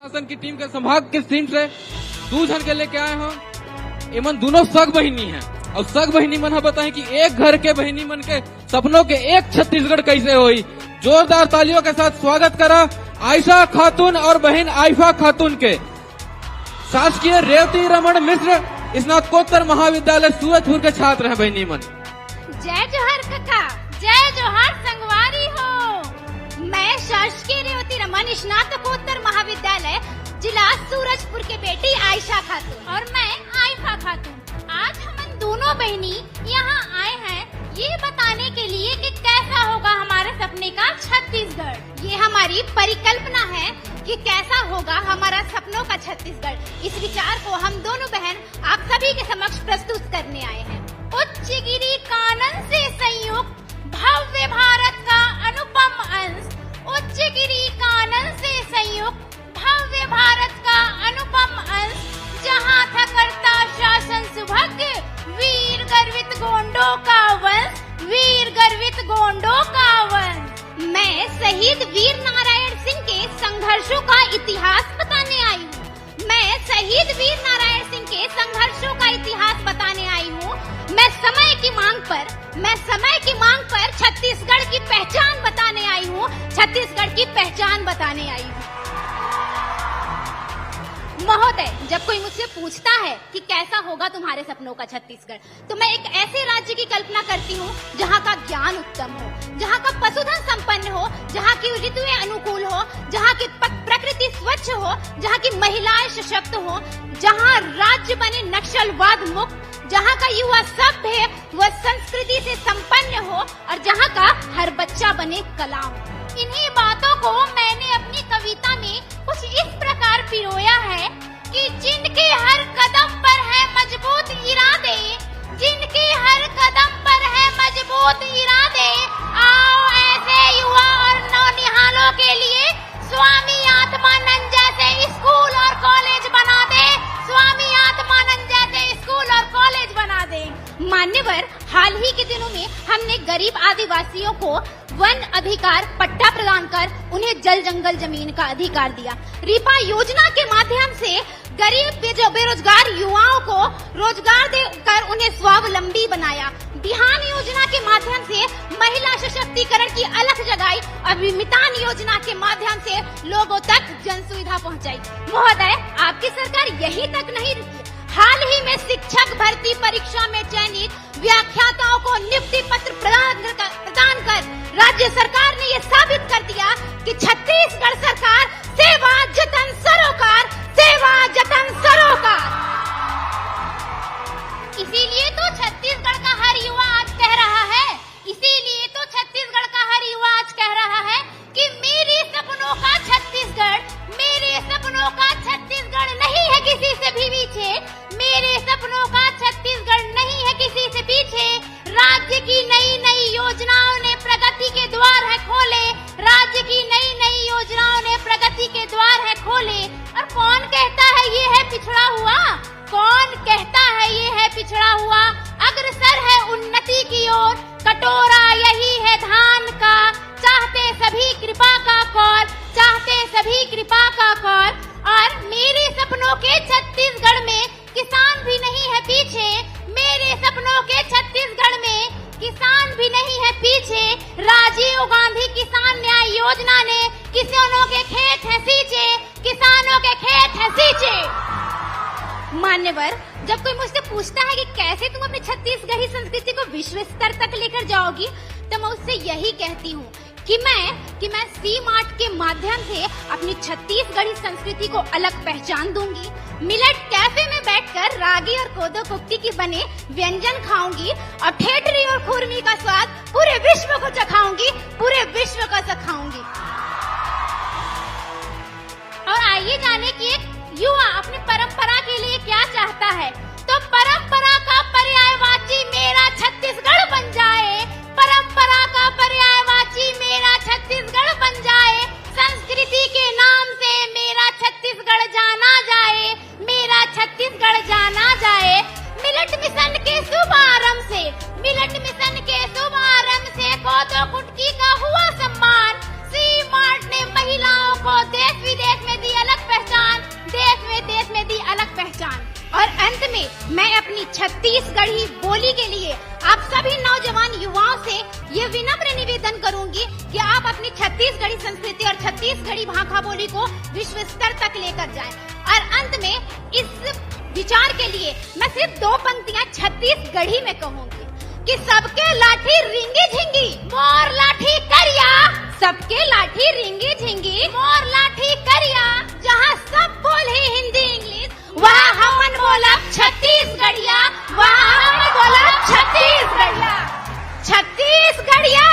शासन की टीम के संभाग की टीम से 2 जन के लेके आए हो। इमन दोनों सग बहिनी हैं और सग बहिनी मन बताएं कि एक घर के बहिनी मन के सपनों के एक छत्तीसगढ़ कैसे हुई। जोरदार तालियों के साथ स्वागत करा आयशा खातून और बहन आइफा खातून के। शासकीय रेवती रमन मिश्र स्नातकोत्तर महाविद्यालय सूरजपुर के छात्र हैं बहनी मन। जय जोहर कका, जय जोहर संगवारी हो। मैं शासकीय रेवती रमन स्नातकोत्तर महाविद्यालय जिला सूरजपुर के बेटी आयशा खातून और मैं आइफा खातून। आज हम दोनों बहनी यहाँ आए हैं ये बताने के लिए कि कैसा होगा हमारे सपने का छत्तीसगढ़। ये हमारी परिकल्पना है कि कैसा होगा हमारा सपनों का छत्तीसगढ़। इस विचार को हम दोनों बहन आप सभी के समक्ष प्रस्तुत करने आए हैं। उच्च गिरी कानन से संयुक्त भव्य भारत का अनुपम अंश, उच्च गिरी कानन से संयुक्त भव्य भारत का अनुपम अंश, जहाँ था करता शासन सुभग वीर गर्वित गोंडों का वंश, वीर गर्वित गोंडों का वंश। मैं शहीद वीर नारायण सिंह के संघर्षों का इतिहास बताने आई हूँ। मैं शहीद वीर नारायण सिंह के संघर्षों का इतिहास बताने आई हूँ। मैं समय की मांग पर छत्तीसगढ़ की पहचान बताने आई हूँ। छत्तीसगढ़ की पहचान बताने आई हूँ। महोदय, जब कोई मुझसे पूछता है कि कैसा होगा तुम्हारे सपनों का छत्तीसगढ़, तो मैं एक ऐसे राज्य की कल्पना करती हूँ जहाँ का ज्ञान उत्तम हो, जहाँ का पशुधन संपन्न हो, जहाँ की ऋतुएं अनुकूल हो, जहाँ की प्रकृति स्वच्छ हो, जहाँ की महिलाएं सशक्त हो, जहाँ राज्य बने नक्सलवाद मुक्त, जहाँ का युवा सभ्य व संस्कृति से संपन्न हो और जहाँ का हर बच्चा बने कलाम। इन्हीं बातों को मैंने अपनी कविता में कुछ इस प्रकार पिरोया है कि जिनके हर कदम पर है मजबूत इरादे, जिनके हर कदम पर है मजबूत इरादे, आओ ऐसे युवा और नौनिहालों के लिए स्वामी आत्मानंद जैसे स्कूल और कॉलेज बना दे, स्वामी आत्मानंद जैसे स्कूल और कॉलेज बना दे। मान्यवर, हाल ही के दिनों में हमने गरीब आदिवासियों को वन अधिकार पट्टा प्रदान कर उन्हें जल जंगल जमीन का अधिकार दिया। रिपा योजना के माध्यम से गरीब बेरोजगार युवाओं को रोजगार देकर उन्हें स्वावलंबी बनाया। बिहान योजना के माध्यम से महिला सशक्तिकरण की अलख जगाई और मितान योजना के माध्यम से लोगों तक जन सुविधा पहुंचाई। महोदय, आपकी सरकार यही तक नहीं रुकी। हाल ही में शिक्षक भर्ती परीक्षा में चयनित व्याख्याताओं को नियुक्ति पत्र प्रदान कर राज्य सरकार ने ये साबित कर दिया कि छत्तीसगढ़ सरकार सेवा जतन सरोकार, सेवा जतन सरोकार। इसीलिए तो छत्तीसगढ़ का हर युवा आज कह रहा है, इसीलिए तो छत्तीसगढ़ का हर युवा आज कह रहा है कि मेरे सपनों का छत्तीसगढ़, मेरे सपनों का छत्तीसगढ़ नहीं है किसी से भी पीछे, मेरे सपनों का छत्तीसगढ़ नहीं है किसी से पीछे। राज्य की नई नई योजनाओं ने प्रगति के द्वार है खोले, राज्य की नई नई योजनाओं ने प्रगति के द्वार है खोले। और कौन कहता है ये है पिछड़ा हुआ, कौन कहता है ये है पिछड़ा हुआ, अग्रसर है उन्नति की ओर, कटोरा यही है धान का, चाहते सभी कृपा का कौर, चाहते सभी कृपा का कौर। और मेरे सपनों के छत्तीसगढ़ में किसान भी नहीं है पीछे, मेरे सपनों के छत्तीसगढ़ में किसान भी नहीं है पीछे। राजीव गांधी किसान न्याय योजना ने किसानों के खेत है सींचे, किसानों के खेत है सींचे। मान्यवर, जब कोई मुझसे पूछता है कि कैसे तुम अपनी छत्तीसगढ़ी संस्कृति को विश्व स्तर तक लेकर जाओगी, तो मैं उससे यही कहती हूँ कि मैं सी मार्ट के माध्यम से अपनी छत्तीसगढ़ी संस्कृति को अलग पहचान दूंगी। मिलेट कैफे में बैठकर रागी और कोदो कुट्टी की बने व्यंजन खाऊंगी और ठेठरी और खुरमी का स्वाद पूरे विश्व को चखाऊंगी, पूरे विश्व को चखाऊंगी। और आइए जाने कि एक युवा अपनी परंपरा के लिए क्या चाहता है। तो परंपरा का पर्यायवाची मेरा छत्तीसगढ़ बन जाए, परंपरा का पर्यायवाची मेरा छत्तीसगढ़ बन जाए, संस्कृति के नाम से मेरा छत्तीसगढ़ जाना जाए, मेरा छत्तीसगढ़ जाना जाए। मिलेट मिशन के शुभारंभ से, मिलेट मिशन के शुभारंभ से कोदो कुटकी का हुआ सम्मान। सी मार्ट ने महिलाओं को देश विदेश में दी अलग पहचान। छत्तीसगढ़ी बोली के लिए आप सभी नौजवान युवाओं से ये विनम्र निवेदन करूंगी कि आप अपनी छत्तीसगढ़ी संस्कृति और छत्तीसगढ़ी भाषा बोली को विश्व स्तर तक लेकर जाएं। और अंत में इस विचार के लिए मैं सिर्फ 2 पंक्तियां छत्तीसगढ़ी में कहूंगी कि सबके लाठी रिंगी झिंगी मोर लाठी करिया, सबके लाठी रिंगी झिंगी मोर लाठी करिया। जहाँ सब बोले हिंदी इंग्लिश वहाँ हमन बोला छत्तीसगढ़िया, वहाँ हमन बोला छत्तीसगढ़िया। छत्तीसगढ़िया